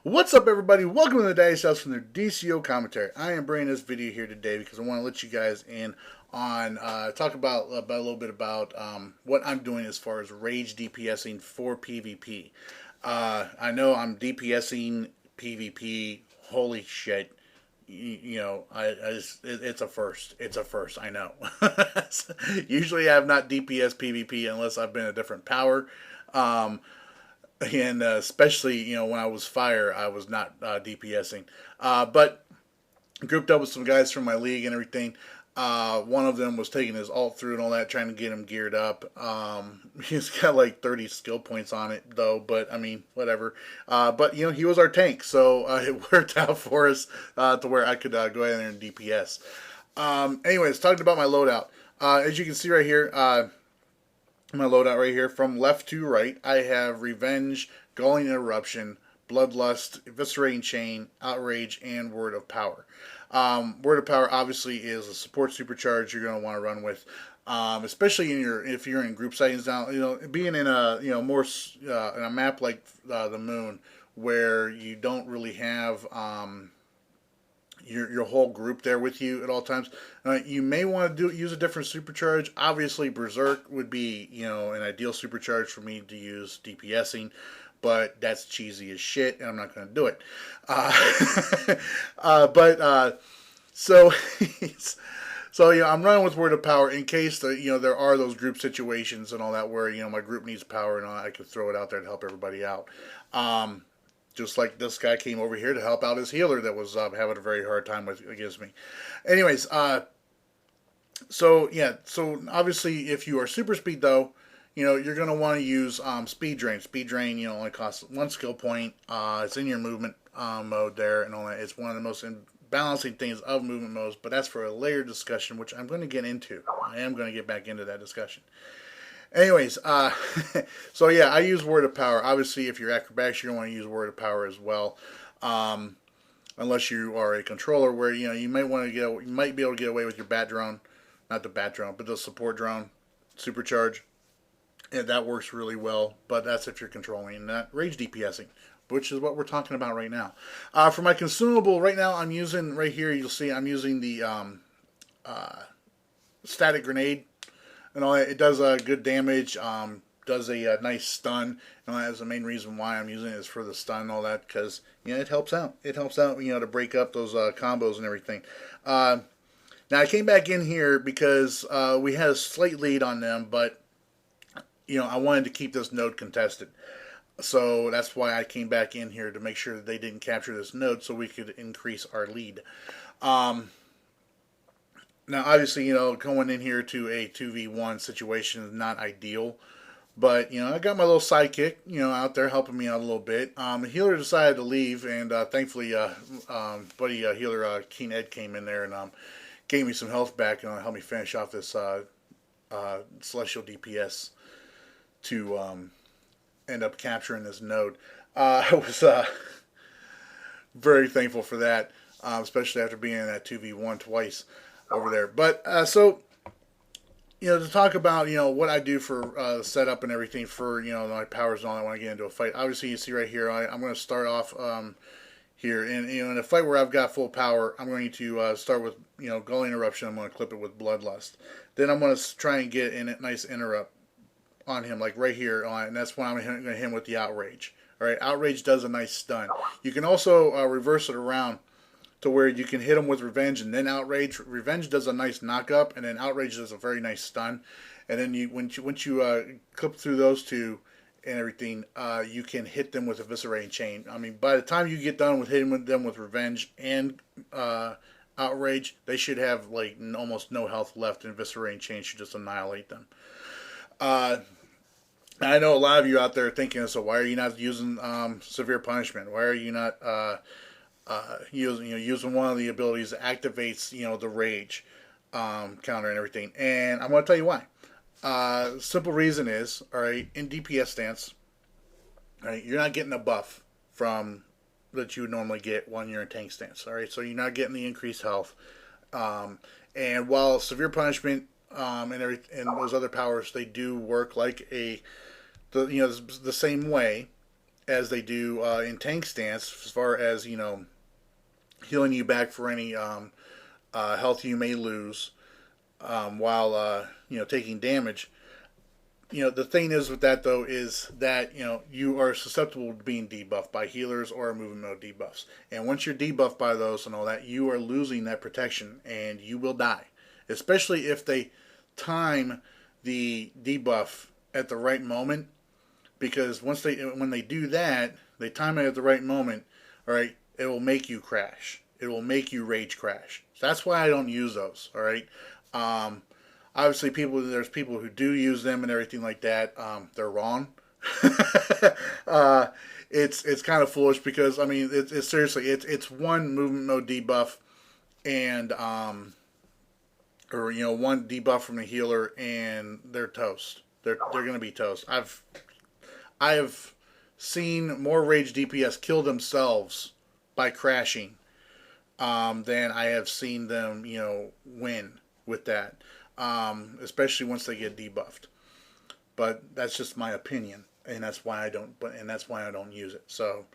What's up, everybody? Welcome to the Dice House from their DCUO commentary. I am bringing this video here today because I want to let you guys in on talk about a little bit about what I'm doing as far as rage DPSing for PvP. I know I'm DPSing PvP. Holy shit! It's a first. It's a first. I know. Usually, I have not DPS PvP unless I've been a different power. And especially, when I was fire, I was not DPSing. But grouped up with some guys from my league and everything. One of them was taking his ult through and all that, trying to get him geared up. He's got like 30 skill points on it, though. But, I mean, whatever. But, he was our tank. So it worked out for us to where I could go ahead and DPS. Anyways, talking about my loadout. As you can see right here, my loadout right here, from left to right, I have Revenge, Galling Interruption, Bloodlust, Eviscerating Chain, Outrage, and Word of Power. Word of Power obviously is a support supercharge you're going to want to run with, especially if you're in group settings now. Being in a more in a map like the Moon, where you don't really have your whole group there with you at all times. You may want to use a different supercharge. Obviously, Berserk would be an ideal supercharge for me to use DPSing, but that's cheesy as shit, and I'm not going to do it. So I'm running with Word of Power in case there are those group situations and all that where my group needs power and all that. I could throw it out there to help everybody out. Just like this guy came over here to help out his healer that was having a very hard time against me. Anyways, so obviously if you are super speed though, you're going to want to use speed drain. Speed drain, only costs 1 skill point. It's in your movement mode there and all that. It's one of the most balancing things of movement modes, but that's for a layered discussion, which I'm going to get into. I am going to get back into that discussion. Anyways, so yeah, I use Word of Power. Obviously, if you're acrobatics, you're going to want to use Word of Power as well. Unless you are a controller, where you might be able to get away with your bat drone, not the bat drone, but the support drone, supercharge. And that works really well. But that's if you're controlling, not rage DPSing, which is what we're talking about right now. For my consumable, right now I'm using right here. You'll see I'm using the static grenade. And all that. It does good damage, does a nice stun, and that's the main reason why I'm using it is for the stun and all that, because it helps out. It helps out, to break up those combos and everything. Now I came back in here because we had a slight lead on them, but I wanted to keep this node contested, so that's why I came back in here to make sure that they didn't capture this node, so we could increase our lead. Now, obviously, going in here to a 2v1 situation is not ideal. But, I got my little sidekick, out there helping me out a little bit. The healer decided to leave, and thankfully, buddy healer Keen Ed came in there and gave me some health back and helped me finish off this Celestial DPS to end up capturing this node. I was very thankful for that, especially after being in that 2v1 twice over there. But to talk about what I do for setup and everything for my powers and all that when I get into a fight. Obviously, you see right here, I'm going to start off here, and in a fight where I've got full power, I'm going to start with Galling Eruption. I'm going to clip it with Bloodlust. Then I'm going to try and get a nice interrupt on him, like right here, and that's when I'm going to hit him with the Outrage. All right, Outrage does a nice stun. You can also reverse it around to where you can hit them with Revenge and then Outrage. Revenge does a nice knock-up, and then Outrage does a very nice stun. And then once you clip through those two and everything, you can hit them with Eviscerating Chain. I mean, by the time you get done with hitting them with Revenge and Outrage, they should have like almost no health left, and Eviscerating Chain should just annihilate them. I know a lot of you out there thinking, so why are you not using Severe Punishment? Why are you not using one of the abilities that activates the rage counter and everything? And I'm going to tell you why. Simple reason is, all right, in DPS stance, all right, you're not getting a buff from that you would normally get when you're in tank stance. All right, so you're not getting the increased health. And while Severe Punishment and those other powers, they do work like the same way as they do in tank stance, as far as, you know, healing you back for any health you may lose while you know, taking damage. You know, the thing is with that though is that, you know, you are susceptible to being debuffed by healers or movement mode debuffs, and once you're debuffed by those and all that, you are losing that protection and you will die, especially if they time the debuff at the right moment, because when they do that, they time it at the right moment. All right, it will make you crash. It will make you rage crash. So that's why I don't use those. All right. Obviously, there's people who do use them and everything like that. They're wrong. It's kind of foolish because, I mean, it's seriously, it's one movement mode debuff and or, you know, one debuff from the healer and they're toast. They're going to be toast. I have seen more rage DPS kill themselves by crashing than I have seen them, you know, win with that. Especially once they get debuffed. But that's just my opinion, and that's why I don't use it. So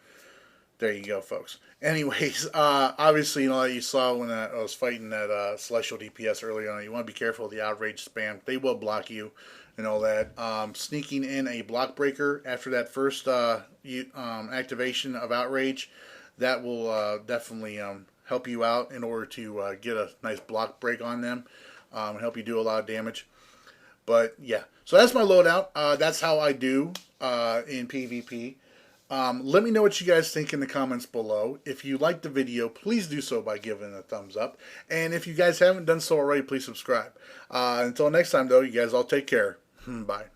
there you go, folks. Anyways, obviously, you know, you saw when I was fighting that Celestial DPS earlier on, you want to be careful of the outrage spam. They will block you and all that. Sneaking in a block breaker after that first activation of outrage, that will definitely help you out in order to get a nice block break on them. And help you do a lot of damage. But yeah, so that's my loadout. That's how I do in PvP. Let me know what you guys think in the comments below. If you liked the video, please do so by giving it a thumbs up. And if you guys haven't done so already, please subscribe. Until next time, though, you guys all take care. Bye.